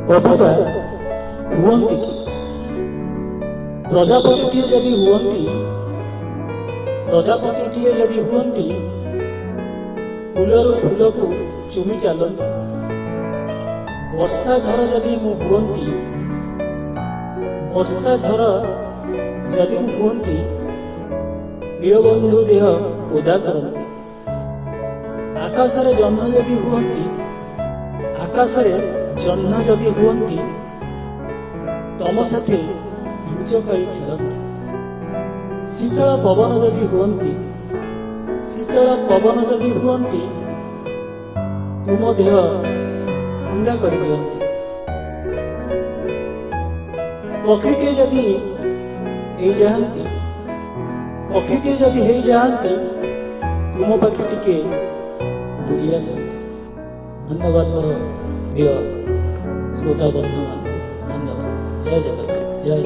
कविता हुअन्ति कि प्रजापतिटिए यदि हुअन्ति प्रजापतिटिए यदि हुअन्ति फूलरू फूलकू चुमी चलती वर्षा झर यदि मु हुअन्ति वर्षा झर यदि मु हुअन्ति प्रिय बंधु देह उदा करती आकाशरे जह्न यदि हुअन्ति आकाशरे जह्न यदि हुअन्ति तम साथे लुचकाई खेलती शीतल पवन यदि हुअन्ति शीतल पवन यदि हुअन्ति तुम देह ठंडा कर दियन्ति पक्षीटे यदि हे जाती पक्षीटे यदि हे जाती तुम पाखे टिके बुली आसती। धन्यवाद मोर प्रिय श्रोता बंधु मान, धन्यवाद। जय जगन्नाथ।